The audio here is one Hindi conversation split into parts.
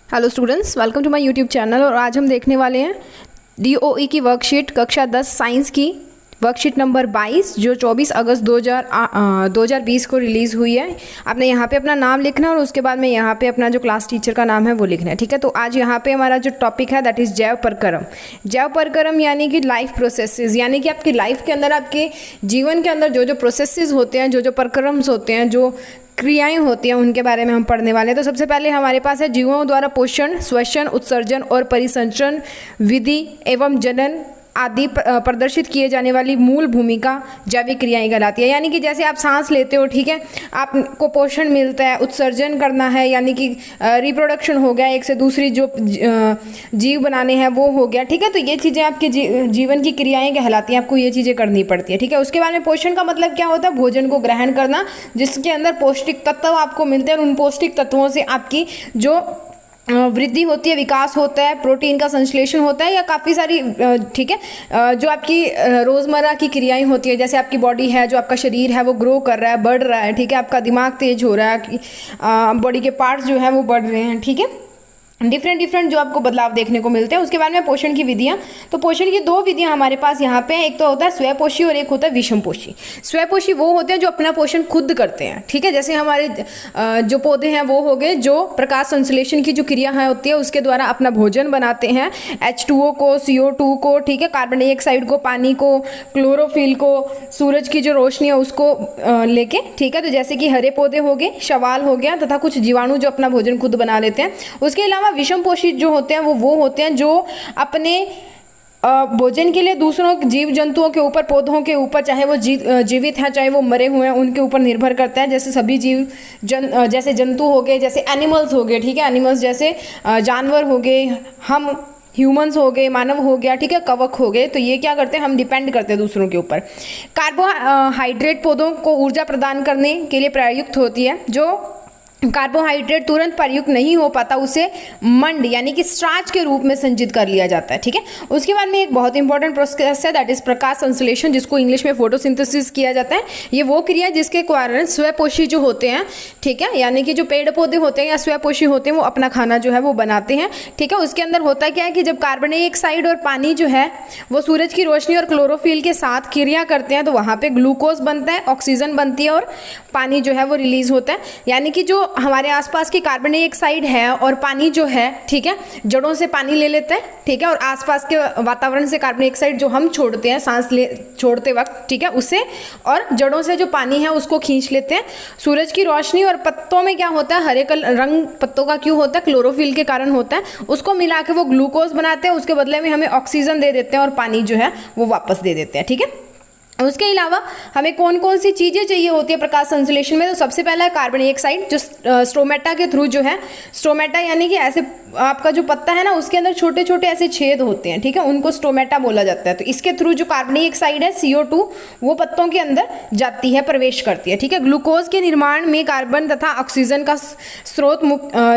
Hello students, welcome to my YouTube channel. और आज हम देखने वाले हैं डीओई की वर्कशीट कक्षा 10 साइंस की वर्कशीट नंबर 22 जो 24 अगस्त 2020 को रिलीज़ हुई है। आपने यहाँ पे अपना नाम लिखना है और उसके बाद में यहाँ पे अपना जो क्लास टीचर का नाम है वो लिखना है। ठीक है, तो आज यहाँ पे हमारा जो टॉपिक है दैट इज़ जैव प्रक्रम। जैव प्रक्रम यानी कि लाइफ प्रोसेसेस, यानी कि आपकी लाइफ के अंदर, आपके जीवन के अंदर जो जो प्रोसेसेस होते हैं, जो जो प्रक्रम्स होते हैं, जो क्रियाएं होती हैं, उनके बारे में हम पढ़ने वाले हैं। तो सबसे पहले हमारे पास है जीवों द्वारा पोषण, श्वसन, उत्सर्जन और परिसंचरण विधि एवं जनन आदि प्रदर्शित किए जाने वाली मूल भूमिका जैविक क्रियाएं कहलाती है। यानी कि जैसे आप सांस लेते हो, ठीक है, आपको पोषण मिलता है, उत्सर्जन करना है यानी कि रिप्रोडक्शन हो गया, एक से दूसरी जो जीव बनाने हैं वो हो गया। ठीक है, तो ये चीज़ें आपके जीवन की क्रियाएं कहलाती हैं, आपको ये चीज़ें करनी पड़ती है। ठीक है, उसके बाद में पोषण का मतलब क्या होता है? भोजन को ग्रहण करना जिसके अंदर पौष्टिक तत्व आपको मिलते हैं और उन पौष्टिक तत्वों से आपकी जो वृद्धि होती है, विकास होता है, प्रोटीन का संश्लेषण होता है, या काफ़ी सारी ठीक है जो आपकी रोज़मर्रा की क्रियाएं होती है। जैसे आपकी बॉडी है, जो आपका शरीर है वो ग्रो कर रहा है, बढ़ रहा है। ठीक है, आपका दिमाग तेज हो रहा है, बॉडी के पार्ट्स जो है वो बढ़ रहे हैं। ठीक है, डिफरेंट जो आपको बदलाव देखने को मिलते हैं। उसके बाद में पोषण की विधियां, तो पोषण की दो विधियां हमारे पास यहाँ पे हैं। एक तो होता है स्वयपोषी और एक होता है विषमपोषी। स्वयपोषी वो होते हैं जो अपना पोषण खुद करते हैं। ठीक है, जैसे हमारे जो पौधे हैं वो हो गए जो प्रकाश संश्लेषण की जो क्रिया है होती है उसके द्वारा अपना भोजन बनाते हैं, H2O को, CO2 को, ठीक है, कार्बन डाइऑक्साइड को, पानी को, क्लोरोफिल को, सूरज की जो रोशनी है उसको लेके। ठीक है, तो जैसे कि हरे पौधे हो गए, शैवाल हो गया, तथा कुछ जीवाणु जो अपना भोजन खुद बना लेते हैं। उसके अलावा विषम पोषित जो होते हैं वो होते हैं जो अपने भोजन के लिए दूसरों जीव जंतुओं के ऊपर, पौधों के ऊपर, चाहे वो जीवित हैं चाहे वो मरे हुए हैं, उनके ऊपर निर्भर करता है। जैसे सभी जैसे जंतु हो गए, जैसे एनिमल्स हो गए, ठीक है, एनिमल्स जैसे जानवर हो गए, हम ह्यूमंस हो गए, मानव हो गया, ठीक है, कवक हो गए। तो ये क्या करते हैं, हम डिपेंड करते हैं दूसरों के ऊपर। कार्बोहाइड्रेट पौधों को ऊर्जा प्रदान करने के लिए प्रयुक्त होती है। जो कार्बोहाइड्रेट तुरंत प्रयुक्त नहीं हो पाता उसे मंड यानी कि स्टार्च के रूप में संचित कर लिया जाता है। ठीक है, उसके बाद में एक बहुत इंपॉर्टेंट प्रोसेस है दैट इज प्रकाश संश्लेषण, जिसको इंग्लिश में फोटोसिंथेसिस किया जाता है। ये वो क्रिया जिसके कारण स्वयपोषी जो होते हैं, ठीक है, यानी कि जो पेड़ पौधे होते हैं या स्वयपोषी होते हैं वो अपना खाना जो है वो बनाते हैं। ठीक है, उसके अंदर होता क्या है कि जब कार्बन डाइऑक्साइड और पानी जो है वो सूरज की रोशनी और क्लोरोफिल के साथ क्रिया करते हैं तो वहाँ पे ग्लूकोज बनता है, ऑक्सीजन बनती है और पानी जो है वो रिलीज होता है। यानी कि जो हमारे आसपास की कार्बन डाइऑक्साइड है और पानी जो है, ठीक है, जड़ों से पानी ले लेते हैं, ठीक है, और आसपास के वातावरण से कार्बन डाइऑक्साइड जो हम छोड़ते हैं सांस छोड़ते वक्त, ठीक है, उससे, और जड़ों से जो पानी है उसको खींच लेते हैं। सूरज की रोशनी और पत्तों में क्या होता है, हरे रंग पत्तों का क्यों होता है? क्लोरोफिल के कारण होता है। उसको मिला के वो ग्लूकोज बनाते हैं, उसके बदले में हमें ऑक्सीजन दे देते हैं और पानी जो है वो वापस दे देते हैं। ठीक है, उसके अलावा हमें कौन कौन सी चीज़ें चाहिए होती है प्रकाश संश्लेषण में? तो सबसे पहला है कार्बन डाइऑक्साइड, जो स्ट्रोमेटा के थ्रू जो है, स्ट्रोमेटा यानी कि ऐसे आपका जो पत्ता है ना उसके अंदर छोटे छोटे ऐसे छेद होते हैं, ठीक है, उनको स्ट्रोमेटा बोला जाता है। तो इसके थ्रू जो कार्बन डाइऑक्साइड है CO2 वो पत्तों के अंदर जाती है, प्रवेश करती है। ठीक है, ग्लूकोज के निर्माण में कार्बन तथा ऑक्सीजन का स्रोत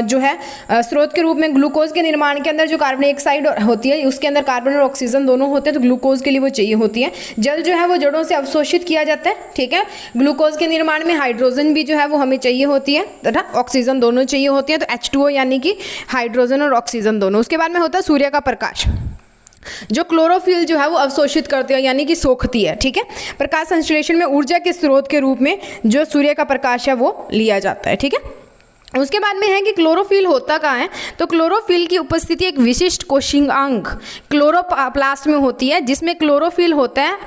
जो है स्रोत के रूप में ग्लूकोज के निर्माण के अंदर जो कार्बन डाइऑक्साइड होती है उसके अंदर कार्बन और ऑक्सीजन दोनों होते हैं, तो ग्लूकोज के लिए वो चाहिए होती है। जल जो है वो जड़ों से अवशोषित किया जाता है। ठीक है, ग्लूकोज के निर्माण में हाइड्रोजन भी जो है वो हमें चाहिए होती है तथा ऑक्सीजन दोनों चाहिए होती है, तो H2O यानी कि हाइड्रोजन और ऑक्सीजन दोनों। उसके बाद में होता है सूर्य का प्रकाश, जो क्लोरोफिल जो है वो अवशोषित करते हैं यानी कि सोखती है। ठीक है, प्रकाश संश्लेषण में ऊर्जा के स्रोत के रूप में जो सूर्य का प्रकाश है वो लिया जाता है। ठीक है, उसके बाद में है कि क्लोरोफिल होता कहाँ है? तो क्लोरोफिल की उपस्थिति एक विशिष्ट कोशिकांग क्लोरोप्लास्ट में होती है, जिसमें क्लोरोफिल होता है,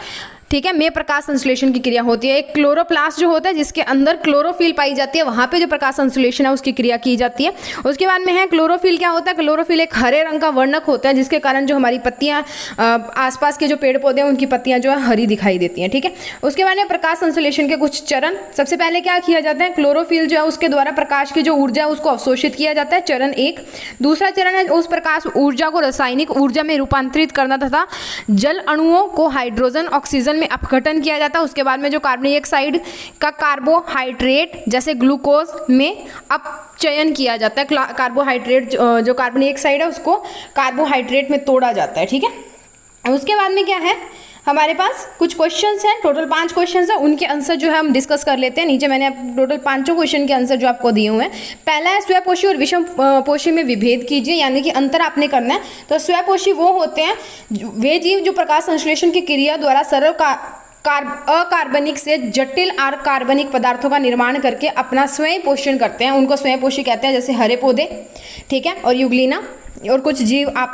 ठीक है, में प्रकाश संश्लेषण की क्रिया होती है। एक क्लोरोप्लास्ट जो होता है जिसके अंदर क्लोरोफिल पाई जाती है, वहाँ पे जो प्रकाश संश्लेषण है उसकी क्रिया की जाती है। उसके बाद में है क्लोरोफिल क्या होता है? क्लोरोफिल एक हरे रंग का वर्णक होता है जिसके कारण जो हमारी पत्तियाँ, आसपास के जो पेड़ पौधे हैं उनकी पत्तियाँ जो है हरी दिखाई देती हैं। ठीक है, उसके बाद में प्रकाश संश्लेषण के कुछ चरण। सबसे पहले क्या किया जाता है? क्लोरोफिल जो है उसके द्वारा प्रकाश की जो ऊर्जा है उसको अवशोषित किया जाता है, चरण 1। दूसरा चरण है उस प्रकाश ऊर्जा को रासायनिक ऊर्जा में रूपांतरित करना तथा जल अणुओं को हाइड्रोजन ऑक्सीजन में अपघटन किया जाता है। उसके बाद में जो कार्बन डाइऑक्साइड का कार्बोहाइड्रेट जैसे ग्लूकोज में अपचयन किया जाता है। कार्बोहाइड्रेट जो कार्बन डाइऑक्साइड है उसको कार्बोहाइड्रेट में तोड़ा जाता है। ठीक है, उसके बाद में क्या है, हमारे पास कुछ क्वेश्चंस हैं, टोटल 5 क्वेश्चंस हैं, उनके आंसर जो है हम डिस्कस कर लेते हैं। नीचे मैंने टोटल 5 क्वेश्चन के आंसर जो आपको दिए हुए हैं। पहला है स्वयपोषी और विषम पोषी में विभेद कीजिए, यानी कि अंतर आपने करना है। तो स्वयपोषी वो होते हैं वे जीव जो प्रकाश संश्लेषण की क्रिया द्वारा सरल अकार्बनिक से जटिल कार्बनिक पदार्थों का निर्माण करके अपना स्वयं पोषण करते हैं, उनको स्वयंपोषी कहते हैं। जैसे हरे पौधे, ठीक है, और युग्लिना और कुछ जीव आप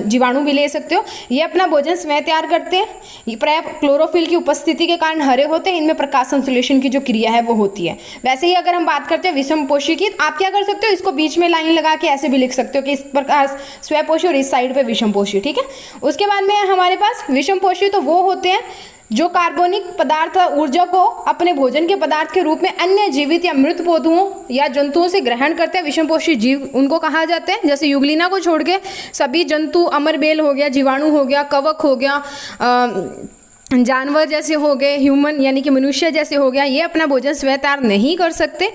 जीवाणु भी ले सकते हो। ये अपना भोजन स्वयं तैयार करते हैं। प्राय क्लोरोफिल की उपस्थिति के कारण हरे होते हैं। इनमें प्रकाश संश्लेषण की जो क्रिया है वो होती है। वैसे ही अगर हम बात करते हैं विषमपोषी की, आप क्या कर सकते हो, इसको बीच में लाइन लगा के ऐसे भी लिख सकते हो कि इस प्रकार स्वयंपोषी और इस साइड पे विषमपोषी, ठीक है। उसके बाद में हमारे पास विषमपोषी तो वो होते हैं जो कार्बनिक पदार्थ ऊर्जा को अपने भोजन के पदार्थ के रूप में अन्य जीवित या मृत पौधों या जंतुओं से ग्रहण करते हैं। विषमपोषी जीव उनको कहा जाते हैं। जैसे युग्लिना को छोड़ के सभी जंतु, अमरबेल हो गया, जीवाणु हो गया, कवक हो गया, जानवर जैसे हो गए, ह्यूमन यानी कि मनुष्य जैसे हो गया, ये अपना भोजन स्वयं तैयार नहीं कर सकते।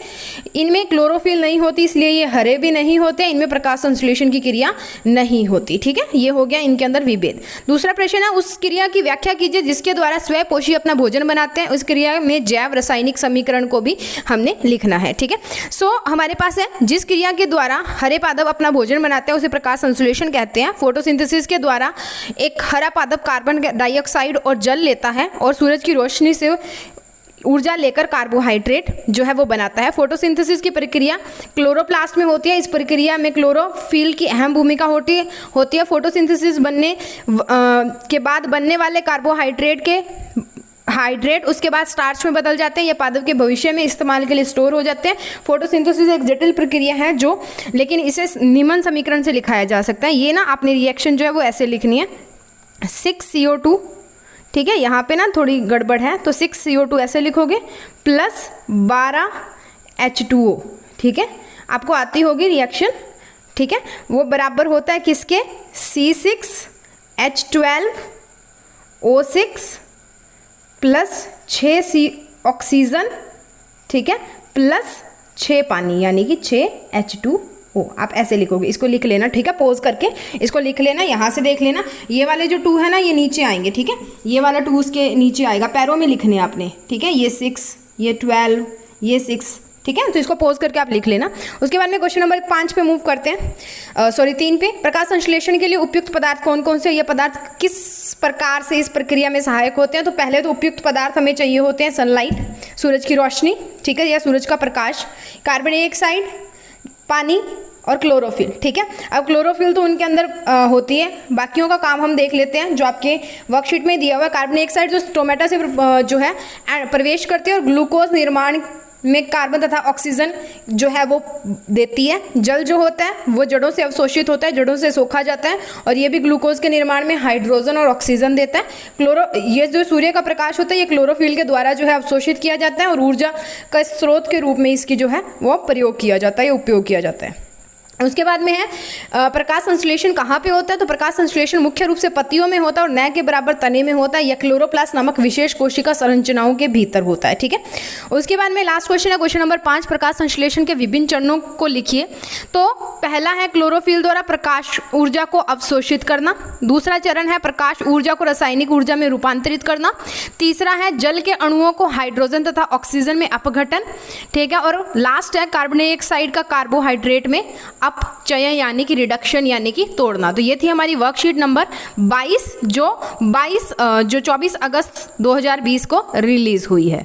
इनमें क्लोरोफिल नहीं होती, इसलिए ये हरे भी नहीं होते। इनमें प्रकाश संश्लेषण की क्रिया नहीं होती, ठीक है। ये हो गया इनके अंदर विभेद। दूसरा प्रश्न है, उस क्रिया की व्याख्या कीजिए जिसके द्वारा स्वयंपोषी अपना भोजन बनाते हैं। उस क्रिया में जैव रासायनिक समीकरण को भी हमने लिखना है, ठीक है। सो हमारे पास है, जिस क्रिया के द्वारा हरे पादप अपना भोजन बनाते हैं उसे प्रकाश संश्लेषण कहते हैं। फोटोसिंथेसिस के द्वारा एक हरा पादप कार्बन डाइऑक्साइड और जल लेता है और सूरज की रोशनी से ऊर्जा लेकर कार्बोहाइड्रेट जो है वो बनाता है। फोटोसिंथेसिस की प्रक्रिया क्लोरोप्लास्ट में होती है। इस प्रक्रिया में क्लोरोफिल की अहम भूमिका होती है। फोटोसिंथेसिस बनने के बाद बनने वाले कार्बोहाइड्रेट के हाइड्रेट उसके बाद स्टार्च में बदल जाते हैं। ये पादप के भविष्य में इस्तेमाल के लिए स्टोर हो जाते हैं। फोटोसिंथेसिस एक जटिल प्रक्रिया है जो, लेकिन इसे निम्न समीकरण से लिखाया जा सकता है। ये ना आपने रिएक्शन जो है वो ऐसे लिखनी है, 6CO2, ठीक है। यहाँ पे ना थोड़ी गड़बड़ है, तो 6CO2 ऐसे लिखोगे प्लस 12H2O, ठीक है। आपको आती होगी रिएक्शन, ठीक है। वो बराबर होता है किसके, C6H12O6 प्लस 6 ऑक्सीजन, ठीक है, प्लस 6 पानी, यानी कि 6H2O। आप ऐसे लिखोगे, इसको लिख लेना, ठीक है। पॉज करके इसको लिख लेना, यहाँ से देख लेना। ये वाले जो 2 है ना, ये नीचे आएंगे, ठीक है। ये वाला 2 उसके नीचे आएगा, पैरों में लिखने आपने, ठीक है। ये 6, ये 12, ये 6, ठीक है। तो इसको पॉज करके आप लिख लेना। उसके बाद में क्वेश्चन नंबर 5 पे मूव करते हैं, 3 पे। प्रकाश संश्लेषण के लिए उपयुक्त पदार्थ कौन कौन से, ये पदार्थ किस प्रकार से इस प्रक्रिया में सहायक होते हैं। तो पहले तो उपयुक्त पदार्थ हमें चाहिए होते हैं सनलाइट, सूरज की रोशनी, ठीक है, या सूरज का प्रकाश, कार्बन डाइऑक्साइड, पानी और क्लोरोफिल, ठीक है। अब क्लोरोफिल तो उनके अंदर होती है, बाकियों का काम हम देख लेते हैं जो आपके वर्कशीट में दिया हुआ है। कार्बन डाइऑक्साइड जो स्टोमेटा से जो है प्रवेश करती है और ग्लूकोज निर्माण में कार्बन तथा ऑक्सीजन जो है वो देती है। जल जो होता है वो जड़ों से अवशोषित होता है, जड़ों से सोखा जाता है और ये भी ग्लूकोज के निर्माण में हाइड्रोजन और ऑक्सीजन देता है। ये जो सूर्य का प्रकाश होता है ये क्लोरोफिल के द्वारा जो है अवशोषित किया जाता है और ऊर्जा का स्रोत के रूप में इसकी जो है वो प्रयोग किया जाता है, ये उपयोग किया जाता है। उसके बाद में है प्रकाश संश्लेषण कहाँ पे होता है। तो प्रकाश संश्लेषण मुख्य रूप से पत्तियों में होता है और न के बराबर तने में होता है या क्लोरोप्लास्ट नामक विशेष कोशिका संरचनाओं के भीतर होता है, ठीक है। उसके बाद में लास्ट क्वेश्चन है, क्वेश्चन नंबर 5, प्रकाश संश्लेषण के विभिन्न चरणों को लिखिए। तो पहला है क्लोरोफिल द्वारा प्रकाश ऊर्जा को अवशोषित करना। दूसरा चरण है प्रकाश ऊर्जा को रासायनिक ऊर्जा में रूपांतरित करना। तीसरा है जल के अणुओं को हाइड्रोजन तथा ऑक्सीजन में अपघटन, ठीक है। और लास्ट है कार्बन डाइऑक्साइड का कार्बोहाइड्रेट में अपचयन यानी कि रिडक्शन यानी कि तोड़ना। तो ये थी हमारी वर्कशीट नंबर 22 जो 24 अगस्त 2020 को रिलीज हुई है।